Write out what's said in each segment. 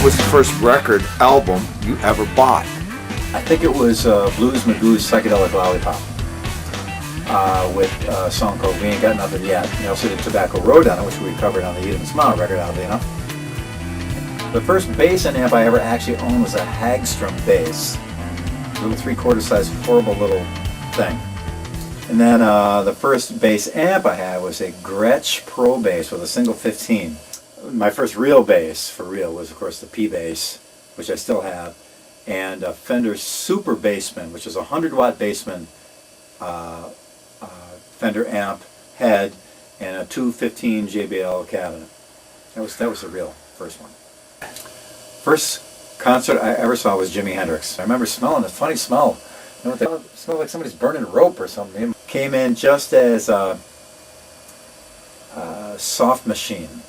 What was the first record album you ever bought? I think it was Blues Magoo's Psychedelic Lollipop with a song called We Ain't Got Nothing Yet. They also did Tobacco Road on it, which we covered on the Eat 'Em Smile record, oddly enough. The first bass and amp I ever actually owned was a Hagstrom bass. Little 3/4 size, horrible little thing. And then the first bass amp I had was a Gretsch Pro bass with a single 15. My first real bass, for real, was of course the P bass, which I still have, and a Fender Super Bassman, which is a 100-watt Bassman Fender amp head and a 215 JBL cabinet. That was the real first one. First concert I ever saw was Jimi Hendrix. I remember smelling a funny smell. You know what it smelled like? Somebody's burning rope or something. Came in just as Soft Machine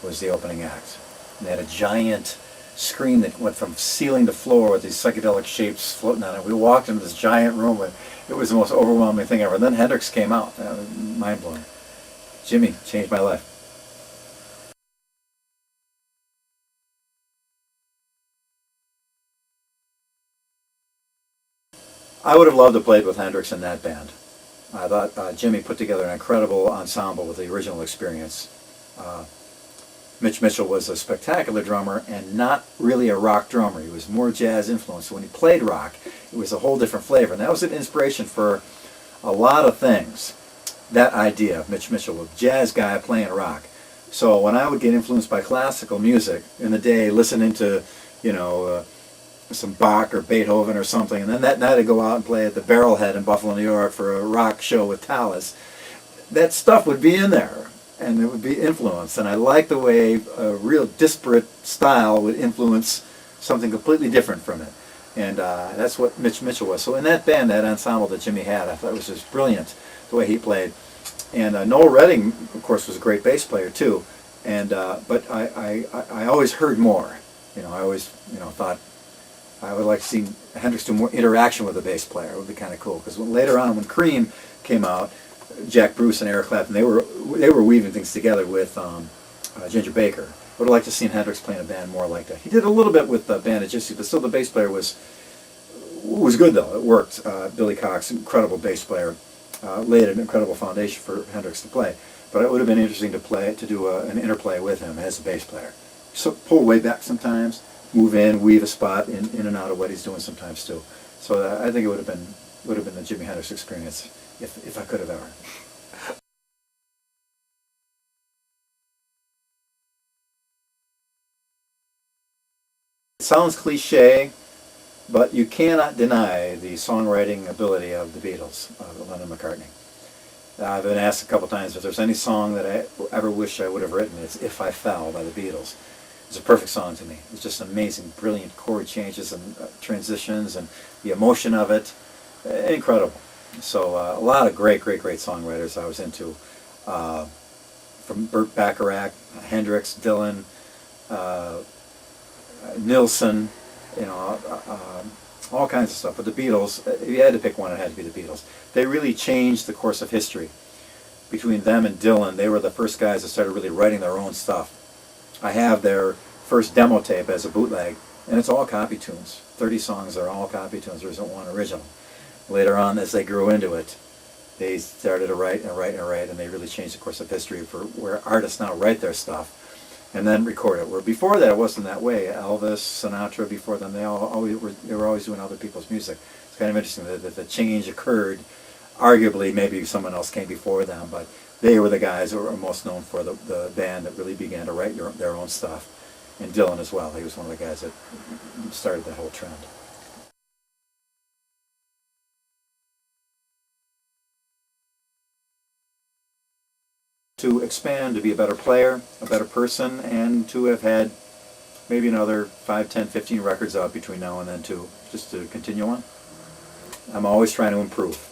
was the opening act. And they had a giant screen that went from ceiling to floor with these psychedelic shapes floating on it. We walked into this giant room and it was the most overwhelming thing ever. And then Hendrix came out. Mind-blowing. Jimmy changed my life. I would have loved to play with Hendrix in that band. I thought Jimmy put together an incredible ensemble with the original Experience. Mitch Mitchell was a spectacular drummer and not really a rock drummer. He was more jazz influenced. So when he played rock, it was a whole different flavor. And that was an inspiration for a lot of things, that idea of Mitch Mitchell, a jazz guy playing rock. So when I would get influenced by classical music in the day, listening to, some Bach or Beethoven or something, and then that night I'd go out and play at the Barrelhead in Buffalo, New York for a rock show with Tallis. That stuff would be in there, and it would be influenced, and I like the way a real disparate style would influence something completely different from it, and that's what Mitch Mitchell was. So in that band, that ensemble that Jimmy had, I thought it was just brilliant the way he played. And Noel Redding, of course, was a great bass player too, and but I always heard more. I always thought I would like to see Hendrix do more interaction with the bass player. It would be kind of cool, because later on when Cream came out, Jack Bruce and Eric Clapton, they were weaving things together with Ginger Baker. I would have liked to see Hendrix play in a band more like that. He did a little bit with the band at Gypsy, but still the bass player was good though. It worked. Billy Cox, incredible bass player, laid an incredible foundation for Hendrix to play. But it would have been interesting to do an interplay with him as a bass player. So pull way back sometimes, move in, weave a spot in and out of what he's doing sometimes too. So I think it would have been the Jimi Hendrix Experience if I could have ever. It sounds cliche, but you cannot deny the songwriting ability of the Beatles, Lennon and McCartney. I've been asked a couple times if there's any song that I ever wish I would have written. It's If I Fell by the Beatles. It's a perfect song to me. It's just amazing, brilliant chord changes and transitions and the emotion of it. Incredible. So a lot of great songwriters I was into. From Burt Bacharach, Hendrix, Dylan, Nilsson, all kinds of stuff. But the Beatles, if you had to pick one, it had to be the Beatles. They really changed the course of history. Between them and Dylan, they were the first guys that started really writing their own stuff. I have their first demo tape as a bootleg, and it's all copy tunes. 30 songs are all copy tunes. There isn't one original. Later on, as they grew into it, they started to write, and they really changed the course of history for where artists now write their stuff and then record it. Where before that, it wasn't that way. Elvis, Sinatra, before them, they were always doing other people's music. It's kind of interesting that the change occurred. Arguably, maybe someone else came before them, but they were the guys who were most known for the band that really began to write their own stuff. And Dylan as well. He was one of the guys that started that whole trend. To expand, to be a better player, a better person, and to have had maybe another 5, 10, 15 records out between now and then too, just to continue on. I'm always trying to improve.